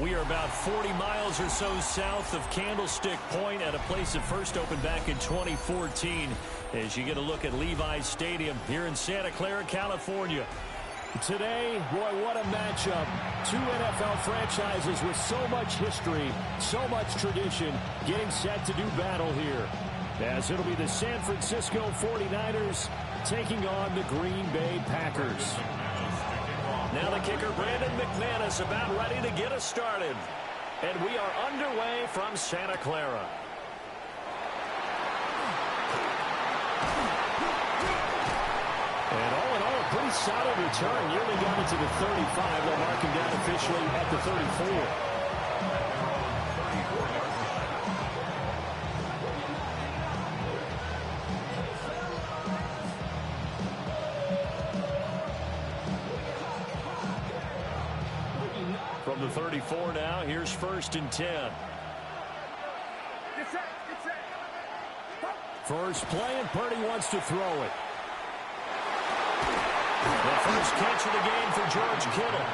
We are about 40 miles or so south of Candlestick Point at a place that first opened back in 2014 as you get a look at Levi's Stadium here in Santa Clara, California. Today, boy, what a matchup. Two NFL franchises with so much history, so much tradition, getting set to do battle here. As it'll be the San Francisco 49ers taking on the Green Bay Packers. Now the kicker, Brandon McManus, about ready to get us started. And we are underway from Santa Clara. And all in all, a pretty solid return. Nearly got it to the 35. They'll mark him down officially at the 34. From the 34 now, here's 1st and 10. First play, and Purdy wants to throw it. The first catch of the game for George Kittle.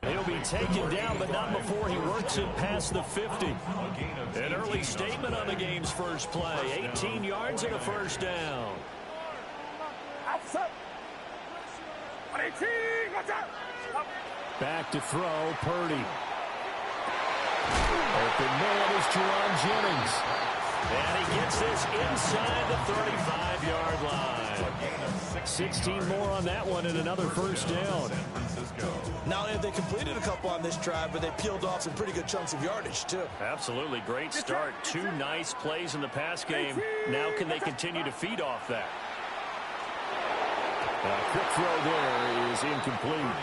He'll be taken down, but not before he works it past the 50. An early statement on the game's first play. 18 yards and a first down. Back to throw, Purdy. Open man is Jerron Jennings. And he gets this inside the 35-yard line. 16 more on that one and another first down. Not only have they completed a couple on this drive, but they peeled off some pretty good chunks of yardage, too. Absolutely. Great start. 2 nice plays in the pass game. Now can they continue to feed off that? A quick throw there is incomplete.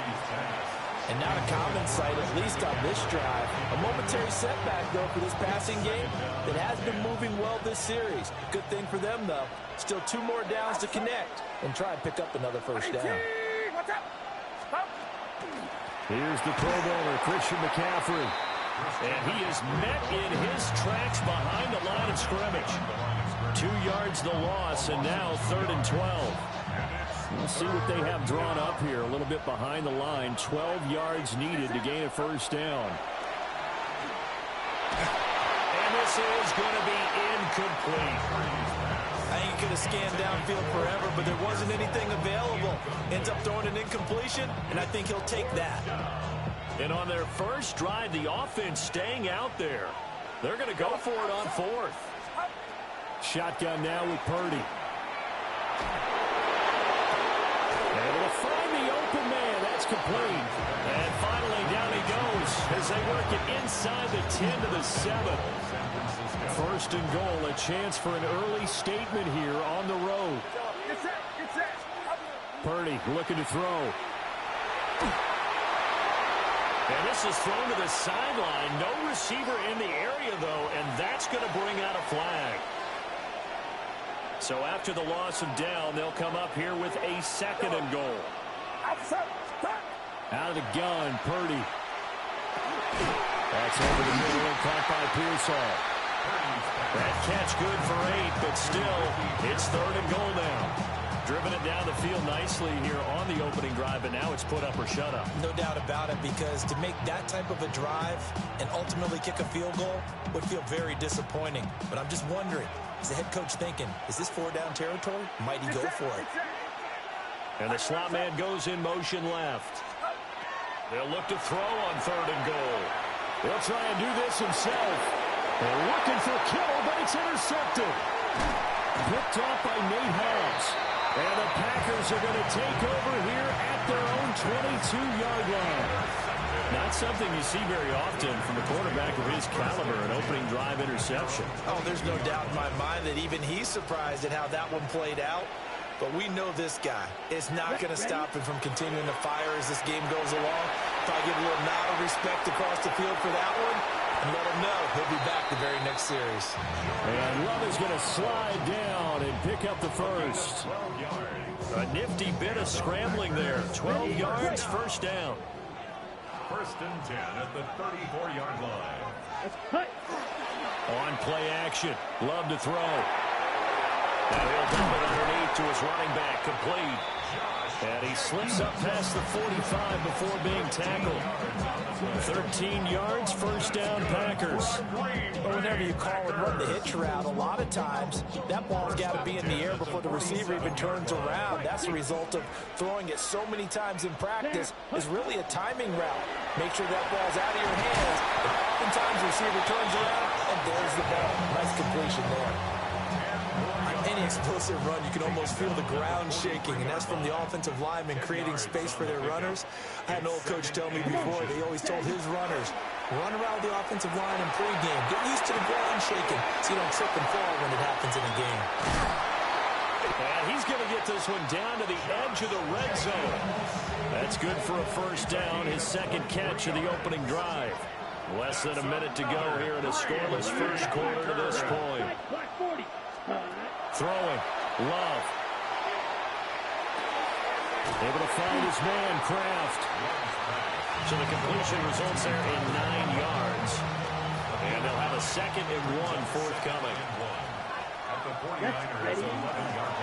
And not a common sight, at least on this drive. A momentary setback, though, for this passing game that has been moving well this series. Good thing for them, though. Still 2 more downs to connect and try and pick up another first down. Here's the Pro Bowler, Christian McCaffrey. And he is met in his tracks behind the line of scrimmage. 2 yards the loss, and now 3rd and 12. We'll see what they have drawn up here. A little bit behind the line. 12 yards needed to gain a first down. And this is going to be incomplete. I think he could have scanned downfield forever, but there wasn't anything available. Ends up throwing an incompletion, and I think he'll take that. And on their first drive, the offense staying out there. They're going to go for it on 4th. Shotgun now with Purdy. Able to find the open man. That's complete. And finally, down he goes as they work it inside the 10 to the 7. 1st and goal, a chance for an early statement here on the road. Purdy looking to throw. And this is thrown to the sideline. No receiver in the area, though, and that's going to bring out a flag. So after the loss of down, they'll come up here with a 2nd and goal. Out of the gun, Purdy. That's over the middle and caught by Pearsall. That catch good for 8, but still, it's 3rd and goal now. Driven it down the field nicely here on the opening drive, but now it's put up or shut up. No doubt about it, because to make that type of a drive and ultimately kick a field goal would feel very disappointing. But I'm just wondering, is the head coach thinking, is this 4-down territory? Might he go for it? And the slot man goes in motion left. They'll look to throw on 3rd and goal. He'll try and do this himself. They're looking for Kittle, but it's intercepted. Picked off by Nate Hobbs. And the Packers are going to take over here at their own 22-yard line. Not something you see very often from a quarterback of his caliber, an opening drive interception. Oh, there's no doubt in my mind that even he's surprised at how that one played out. But we know this guy is not going to stop him from continuing to fire as this game goes along. Probably give a little nod of respect across the field for that one. and let him know he'll be back the very next series. And Love is going to slide down and pick up the first. A nifty bit of scrambling there. 12 yards, first down. First and 10 at the 34-yard line. On play action. Love to throw. And he'll dump it underneath to his running back. Complete. And he slips up past the 45 before being tackled. 13 yards, first down, Packers. But whenever you call and run the hitch route, a lot of times that ball's got to be in the air before the receiver even turns around. That's the result of throwing it so many times in practice. Is really a timing route. Make sure that ball's out of your hands. And oftentimes the receiver turns around, and there's the ball. Nice completion there. Any explosive run, you can almost feel the ground shaking, and that's from the offensive linemen creating space for their runners. I had an old coach tell me before, they always told his runners, run around the offensive line in pregame. Get used to the ground shaking so you don't trip and fall when it happens in a game. And he's going to get this one down to the edge of the red zone. That's good for a first down, his second catch of the opening drive. Less than a minute to go here in a scoreless first quarter to this point. Throwing. Love. Able to find his man, Kraft. So the completion results there in 9 yards. And they'll have a 2nd and 1 forthcoming.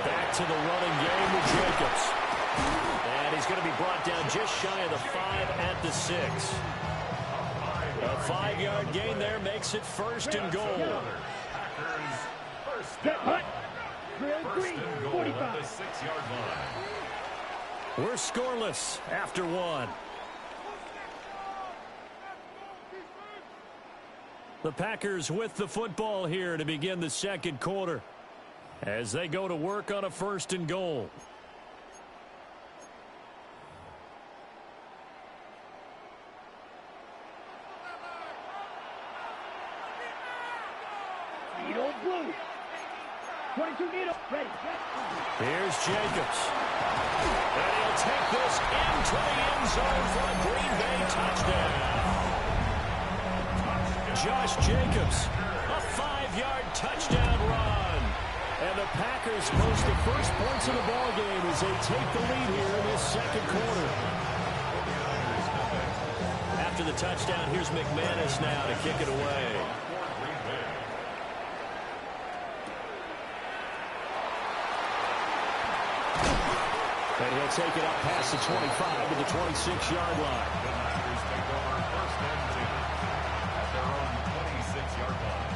Back to the running game with Jacobs. And he's going to be brought down just shy of the 5 at the 6. A 5-yard gain there makes it first and goal. First and goal at the 6-yard line. We're scoreless after 1. The Packers with the football here to begin the second quarter as they go to work on a first and goal. Here's Jacobs. And he'll take this into the end zone for a Green Bay touchdown. Josh Jacobs, a 5-yard touchdown run. And the Packers post the first points of the ballgame as they take the lead here in this second quarter. After the touchdown, here's McManus now to kick it away. And he'll take it up past the 25 to the 26-yard line. The Packers take over first and 10 at their own 26-yard line.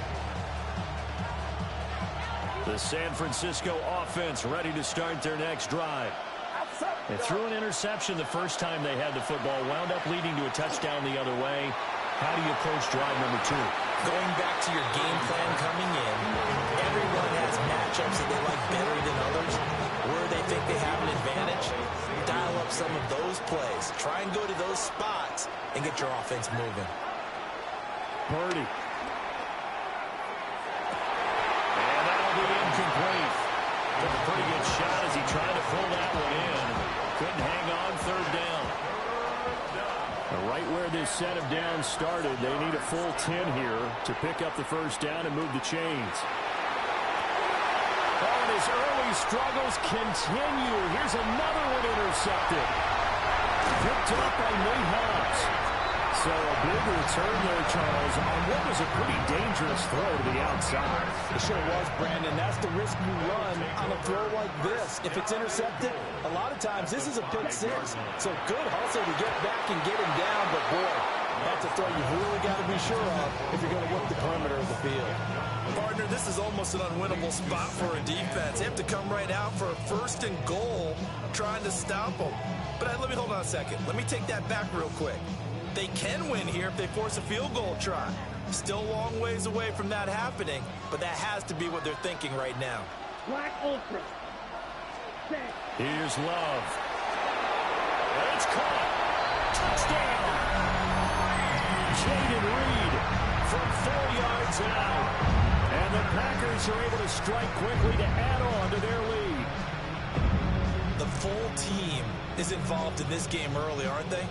The San Francisco offense ready to start their next drive. They threw an interception the first time they had the football, wound up leading to a touchdown the other way. How do you approach drive number 2? Going back to your game plan coming in, everyone has matchups that they like better than others. Where they think they have an advantage, dial up some of those plays. Try and go to those spots and get your offense moving. Purdy. And that'll be incomplete. Took a pretty good shot as he tried to pull that one in. Couldn't hang on, third down. Right where this set of downs started, they need a full 10 here to pick up the first down and move the chains. Oh, and his early struggles continue. Here's another one intercepted. Picked up by Nate Hobbs. So a big return there, Charles, on what was a pretty dangerous throw to the outside. It sure was, Brandon. That's the risk you run on a throw like this. If it's intercepted, a lot of times this is a pick 6. So good hustle to get back and get him down. But, boy, that's a throw you've really got to be sure of if you're going to work the perimeter of the field. Partner, this is almost an unwinnable spot for a defense. They have to come right out for a first and goal trying to stop them. But let me hold on a second. Let me take that back real quick. They can win here if they force a field goal try. Still a long ways away from that happening, but that has to be what they're thinking right now. Black Ultra. Here's Love. And it's caught. Touchdown. Jaden Reed from 4 yards out. And the Packers are able to strike quickly to add on to their lead. The full team is involved in this game early, aren't they?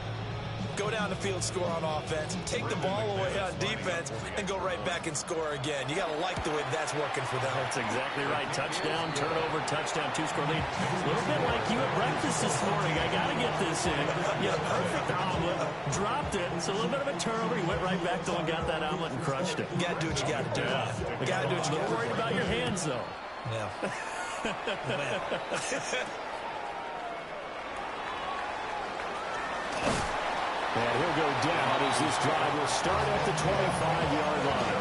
go down the field, score on offense, take the ball away on defense, and go right back and score again. You got to like the way that's working for them. That's exactly right. Touchdown, turnover, touchdown, two-score lead. A little bit like you at breakfast this morning. I got to get this in. You had a perfect omelet, dropped it. It's a little bit of a turnover. You went right back, though, and got that omelet and crushed it. You got to do what you got to do. Yeah. You got to do what you got to do. Worried about your hands, though. Yeah. And he'll go down as this drive will start at the 25-yard line.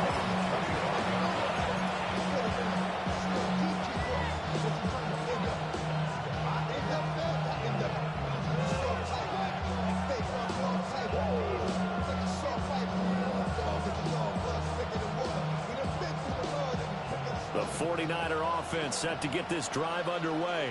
The 49er offense set to get this drive underway.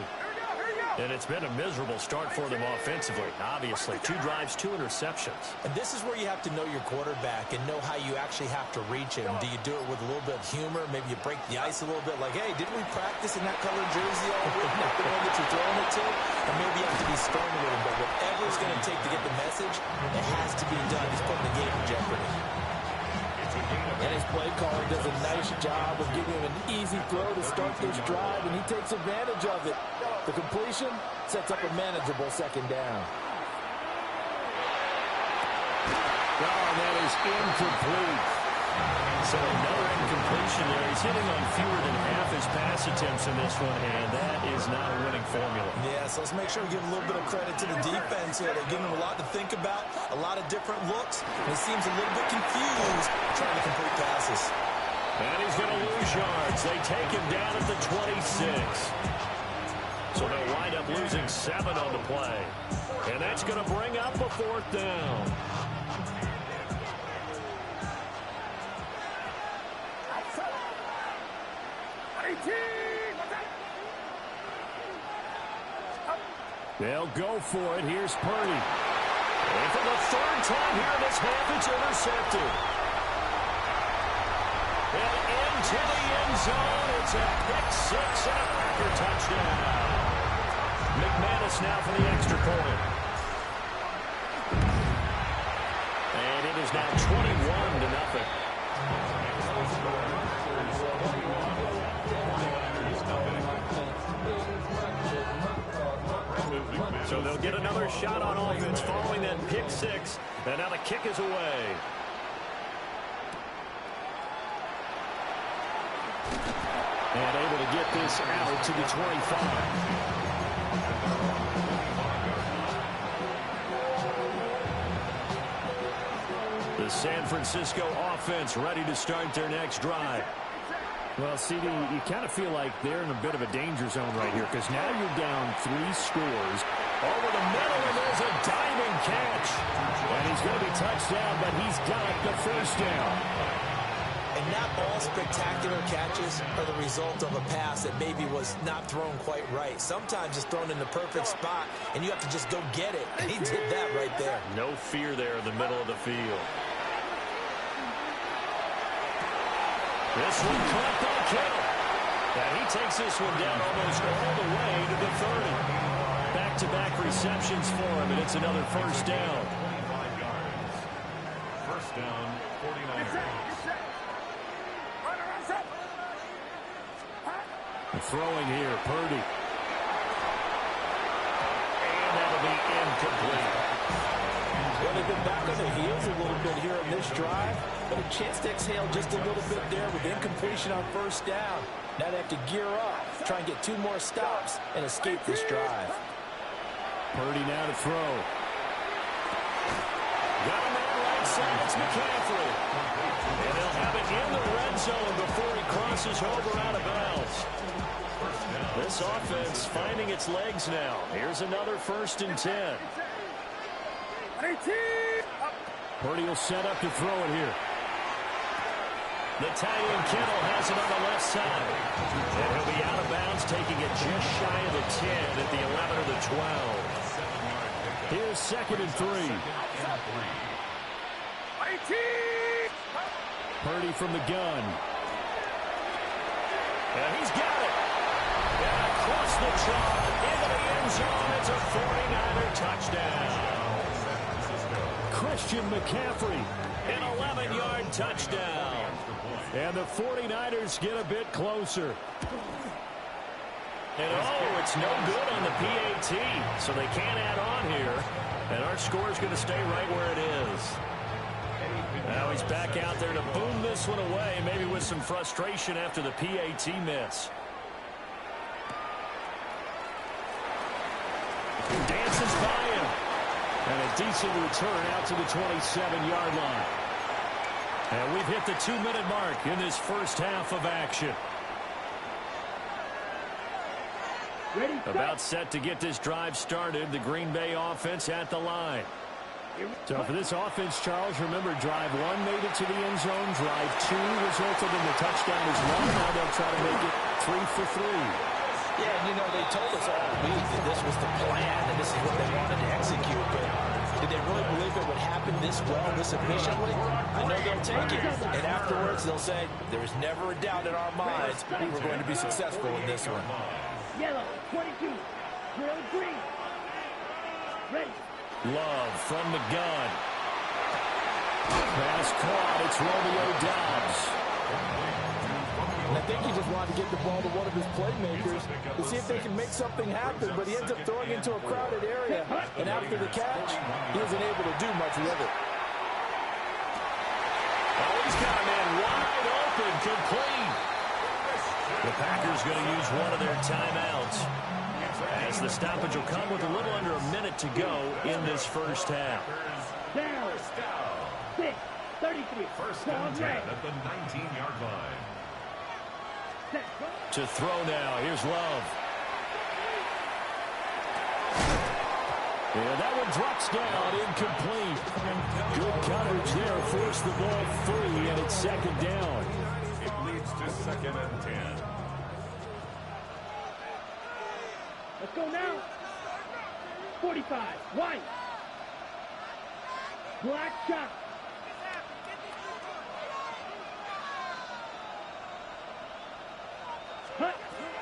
And it's been a miserable start for them offensively. Obviously, 2 drives, 2 interceptions. And this is where you have to know your quarterback and know how you actually have to reach him. Do you do it with a little bit of humor? Maybe you break the ice a little bit like, hey, didn't we practice in that colored jersey all week? Not the one that you're throwing it to? And maybe you have to be stern with him. But whatever it's going to take to get the message, it has to be done. He's putting the game in jeopardy. And his play caller does a nice job of giving him an easy throw to start this drive, and he takes advantage of it. The completion sets up a manageable second down. Oh, that is incomplete. So another incompletion there. He's hitting on fewer than half his pass attempts in this one, and that is not a winning formula. Yeah, so let's make sure we give a little bit of credit to the defense here. They're giving him a lot to think about, a lot of different looks, and he seems a little bit confused trying to complete passes. And he's going to lose yards. They take him down at the 26. So they'll wind up losing 7 on the play. And that's going to bring up a 4th down. They'll go for it. Here's Purdy. And for the 3rd time here in this half, it's intercepted. And into the end zone. It's a pick 6 and a Packer touchdown. McManus now for the extra point. And it is now 21-0. So they'll get another shot on offense following that pick 6. And now the kick is away. And able to get this out to the 25. The San Francisco offense ready to start their next drive. Well, CD, you kind of feel like they're in a bit of a danger zone right here because now you're down 3 scores. Over the middle, and there's a diving catch. And he's going to be touched down, but he's got the 1st down. And not all spectacular catches are the result of a pass that maybe was not thrown quite right. Sometimes it's thrown in the perfect spot, and you have to just go get it. And he did that right there. No fear there in the middle of the field. This one caught by Kittle. And he takes this one down almost all the way to the 30. Back-to-back receptions for him, and it's another 1st down. 1st down, 49ers. Throwing here, Purdy. And that'll be incomplete. Well, they've been back on their heels a little bit here on this drive, but a chance to exhale just a little bit there with incompletion on 1st down. Now they have to gear up, try and get 2 more stops, and escape this drive. Purdy now to throw. Got him on right side. It's McCaffrey. And they'll have it in the red zone before he crosses over out of bounds. This offense finding its legs now. Here's another 1st and 10. Purdy will set up to throw it here. The tight end Kittle has it on the left side. And he'll be out of bounds, taking it just shy of the 10 at the 11 or the 12. Here's 2nd and 3. Purdy from the gun. And he's got it. And across the chalk into the end zone. It's a 49er touchdown. Christian McCaffrey. An 11-yard touchdown. And the 49ers get a bit closer. And oh, it's no good on the PAT, so they can't add on here. And our score's going to stay right where it is. Now he's back out there to boom this one away, maybe with some frustration after the PAT miss. Dances by him. And a decent return out to the 27-yard line. And we've hit the 2-minute mark in this first half of action. About set to get this drive started. The Green Bay offense at the line. So for this offense, Charles, remember, drive 1 made it to the end zone. Drive 2 resulted in the touchdown as well. Now they'll try to make it 3 for 3. Yeah, and you know, they told us all week that this was the plan and this is what they wanted to execute. But did they really believe it would happen this well, this efficiently? I know they'll take it. And afterwards, they'll say, there was never a doubt in our minds we were going to be successful in this one. Yellow, 22, drill green. Ready. Love from the gun. Pass caught. It's Romeo Doubs. And I think he just wanted to get the ball to one of his playmakers to see if they can make something happen, but he ends up throwing into a crowded area. And after the catch, he isn't able to do much with it. Oh, he's got a man wide open, complete. The Packers going to use one of their timeouts, as the stoppage will come with a little under a minute to go in this first half. Down. 6, 33. First and 10 at the 19-yard line. To throw now. Here's Love. Yeah, that one drops down, incomplete. Good coverage there, forced the ball free, and it's second down. It leads to second and 10. Let's go now. 45. White. Black shot.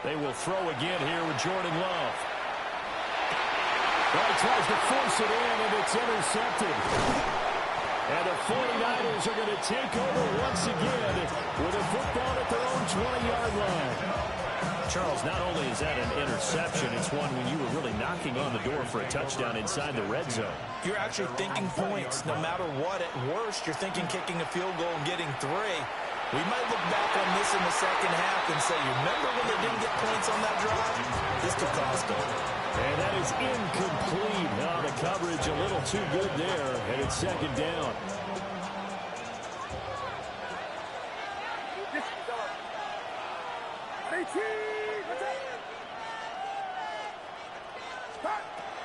They will throw again here with Jordan Love. Well, he tries to force it in, and it's intercepted. And the 49ers are going to take over once again with a football at their own 20-yard line. Charles, not only is that an interception, it's one when you were really knocking on the door for a touchdown inside the red zone. You're actually thinking points. No matter what, at worst, you're thinking kicking a field goal and getting 3. We might look back on this in the second half and say, you remember when they didn't get points on that drive? This could cost them. And that is incomplete. Oh, the coverage a little too good there, and it's second down.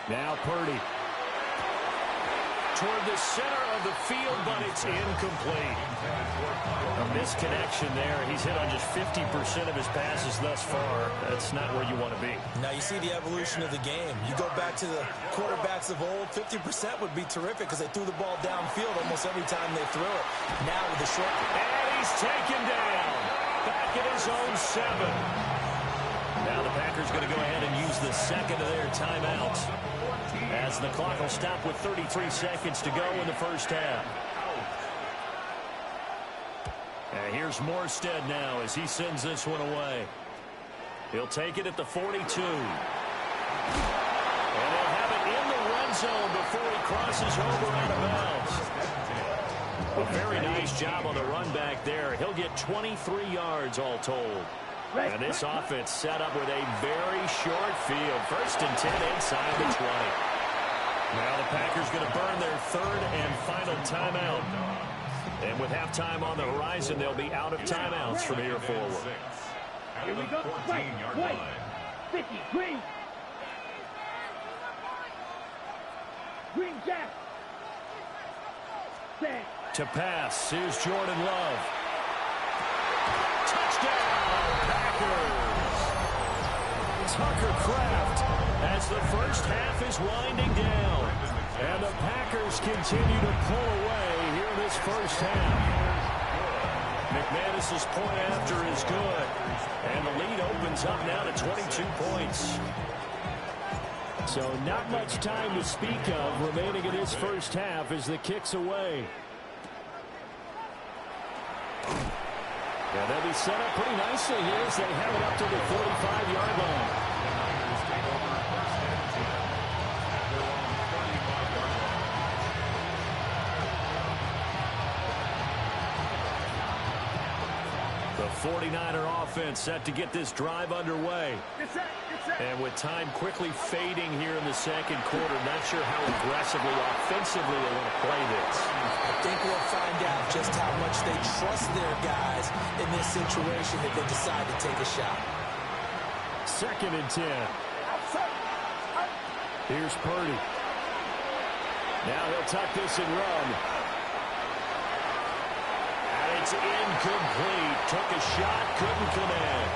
Now Purdy. Toward the center of the field, but it's incomplete. A misconnection there. He's hit on just 50% of his passes thus far. That's not where you want to be. Now you see the evolution of the game. You go back to the quarterbacks of old, 50% would be terrific because they threw the ball downfield almost every time they threw it. Now with the short... And he's taken down. Back at his own 7. Now the Packers going to go ahead and use the second of their timeouts, as the clock will stop with 33 seconds to go in the first half. And here's Morstead now as he sends this one away. He'll take it at the 42. And he'll have it in the red zone before he crosses over out of bounds. A very nice job on the run back there. He'll get 23 yards all told. And this offense set up with a very short field. First and 10 inside the 20. Now the Packers going to burn their third and final timeout. And with halftime on the horizon, they'll be out of timeouts from here forward. Here we go. White. 50. Green. Green Jack. Set. To pass, here's Jordan Love. Touchdown, Packers! Tucker Kraft as the first half is winding down. And the Packers continue to pull away here in this first half. McManus's point after is good. And the lead opens up now to 22 points. So not much time to speak of remaining in this first half as the kick's away. And they'll be set up pretty nicely here as they have it up to the 45-yard line. The 49er offense set to get this drive underway. And with time quickly fading here in the second quarter, not sure how aggressively, offensively they want to play this. I think we'll find out just how much they trust their guys in this situation if they decide to take a shot. 2nd and 10. Here's Purdy. Now he'll tuck this and run. It's incomplete. Took a shot, couldn't connect.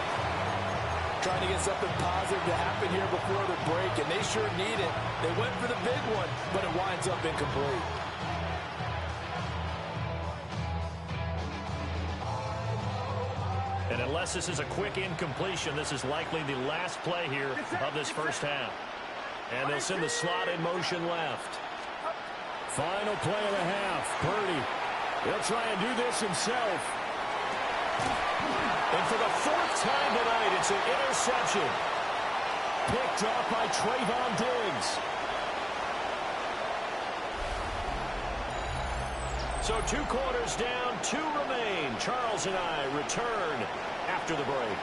Trying to get something positive to happen here before the break, and they sure need it. They went for the big one, but it winds up incomplete. And unless this is a quick incompletion, this is likely the last play here of this first half. And they'll send the slot in motion left. Final play of the half. Purdy. He'll try and do this himself. And for the 4th time tonight, it's an interception. Picked off by Trayvon Diggs. So 2 quarters down, 2 remain. Charles and I return after the break.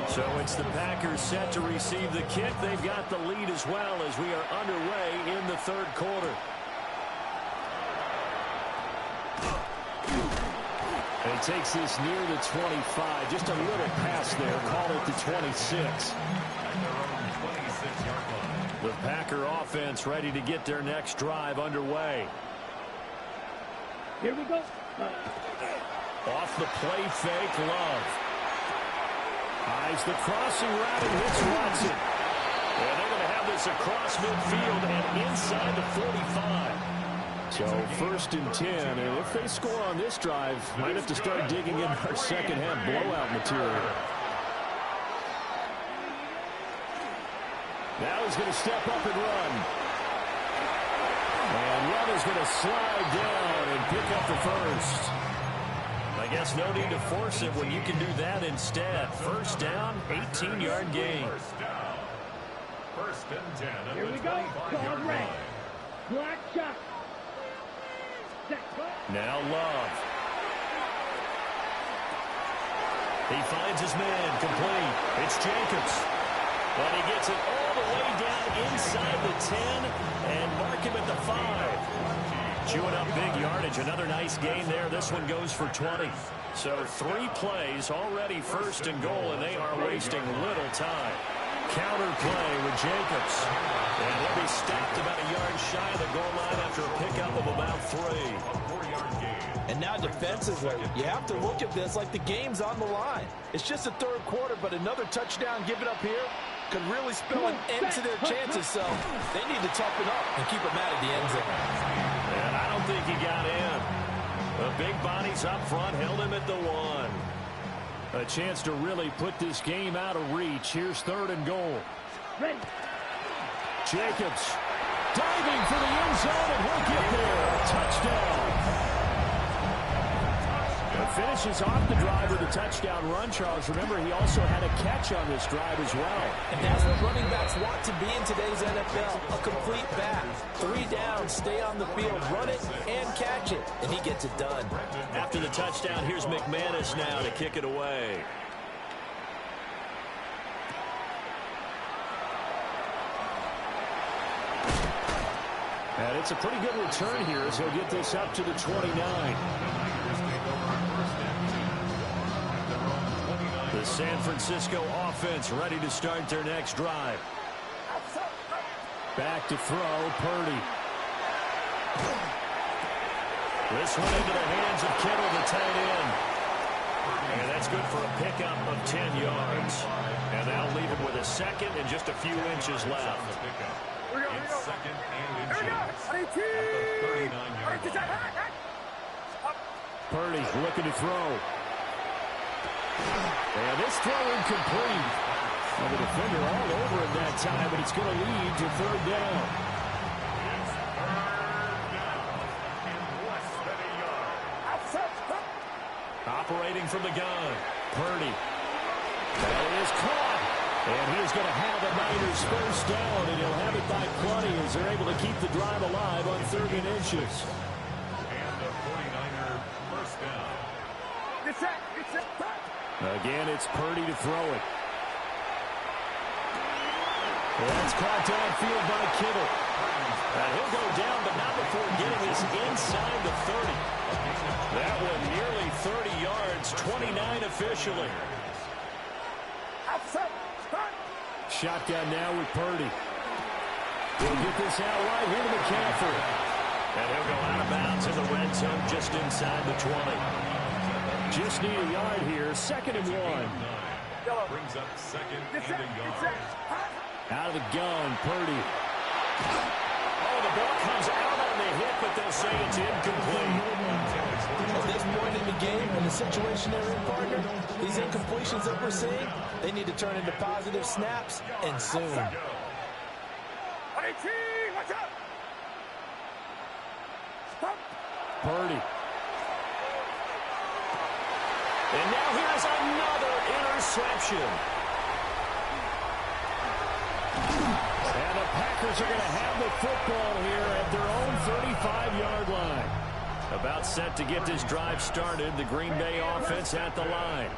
So it's the Packers set to receive the kick. They've got the lead as well as we are underway in the 3rd quarter. And he takes this near the 25. Just a little pass there. Call it the 26. The Packer offense ready to get their next drive underway. Here we go. Off the play fake, Love. Eyes the crossing route and hits Watson. And they're going to have this across midfield and inside the 45. So 1st and 10. And if they score on this drive, might have to start digging in our second half blowout material. Now he's going to step up and run. And Love is going to slide down and pick up the 1st. I guess no need to force it when you can do that instead. 1st down, 18-yard gain. 1st and 10 at Here the we go. 25-yard line. Black shot. Now Love. He finds his man, complete. It's Jacobs. And he gets it all the way down inside the 10 and mark him at the 5. Chewing up big yardage. Another nice gain there. This one goes for 20. So 3 plays already 1st and goal, and they are wasting little time. Counter play with Jacobs. And he'll be stopped about a yard shy of the goal line after a pickup of about 3. And now defensively, you have to look at this like the game's on the line. It's just the 3rd quarter, but another touchdown given up here could really spell an end to their chances. So they need to toughen up and keep them out of the end zone. And I don't think he got in. The big bodies up front held him at the 1. A chance to really put this game out of reach. Here's 3rd and goal. Ready. Jacobs diving for the end zone, and he'll get there. Touchdown. Finishes off the drive with a touchdown run, Charles. Remember, he also had a catch on this drive as well. And that's what running backs want to be in today's NFL, a complete back. 3 downs, stay on the field, run it, and catch it. And he gets it done. After the touchdown, here's McManus now to kick it away. And it's a pretty good return here as he'll get this up to the 29. The San Francisco offense ready to start their next drive. Back to throw, Purdy. This one into the hands of Kittle, the tight end. And that's good for a pickup of 10 yards. And they'll leave him with a 2nd and just a few inches left. It's 2nd and inches at the 39-yard line. Purdy looking to throw. And this throw incomplete. Well, the defender all over him that time, but it's going to lead to third down. Operating from the gun. Purdy. That is caught. And he is going to have the Niners first down, and he'll have it by plenty as they're able to keep the drive alive on 3rd and inches. And the 49er first down. Again, it's Purdy to throw it. That's caught downfield by Kittle. He'll go down, but not before getting this inside the 30. That one nearly 30 yards, 29 officially. Shotgun now with Purdy. He'll get this out right here to McCaffrey. And he'll go out of bounds in the red zone just inside the 20. Just need a yard here. 2nd and 1. Brings up 2nd and a yard. Out of the gun, Purdy. Oh, the ball comes out on the hit, but they'll say it's incomplete. At this point in the game, in the situation they're in, partner, these incompletions that we're seeing, they need to turn into positive snaps, and soon. Purdy. And now here's another interception. And the Packers are going to have the football here at their own 35-yard line. About set to get this drive started, the Green Bay offense at the line.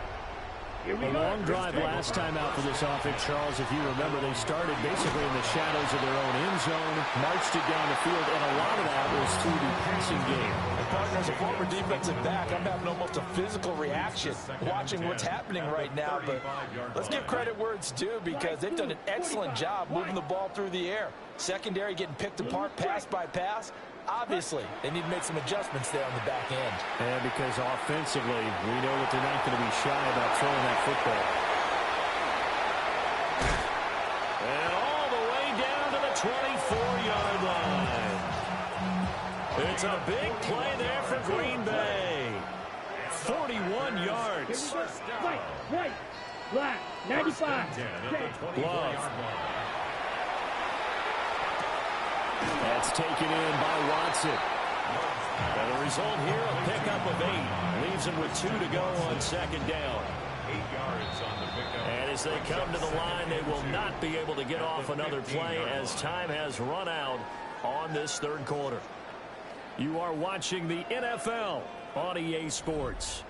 A long drive last time out for this offense, Charles. If you remember, they started basically in the shadows of their own end zone, marched it down the field, and a lot of that was through the passing game. And partner, as a former defensive back, I'm having almost a physical reaction watching what's happening right now. But let's give credit where it's due, because they've done an excellent job moving the ball through the air. Secondary getting picked apart pass by pass. Obviously, they need to make some adjustments there on the back end. And because offensively, we know that they're not going to be shy about throwing that football. And all the way down to the 24-yard line. It's a big play there for Green Bay. 41 yards. White, black, 95. Love. That's taken in by Watson. And the result here, a pickup of 8. Leaves him with 2 to go on 2nd down. 8 yards on the pickup. And as they come to the line, they will not be able to get off another play as time has run out on this 3rd quarter. You are watching the NFL on EA Sports.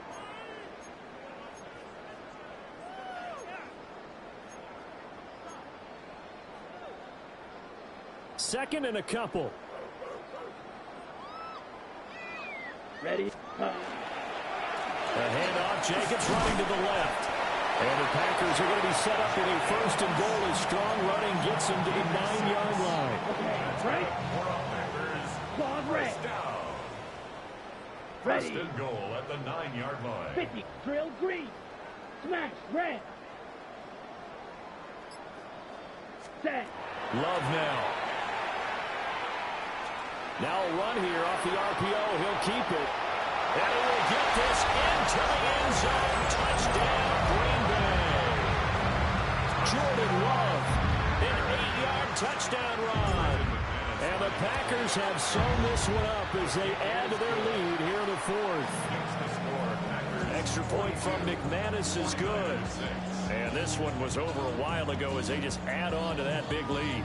Second and a couple. Ready? A handoff. Jacobs running to the left. And the Packers are going to be set up with a 1st and goal as strong running gets them to the 9-yard line. Right? Dog red. Ready? 1st and goal at the 9-yard line. 50. Drill green. Smash red. Set. Love now. Now a run here off the RPO. He'll keep it. And he will get this into the end zone. Touchdown, Green Bay. Jordan Love, an 8-yard touchdown run. And the Packers have sewn this one up as they add to their lead here in the 4th. Extra point from McManus is good. And this one was over a while ago as they just add on to that big lead.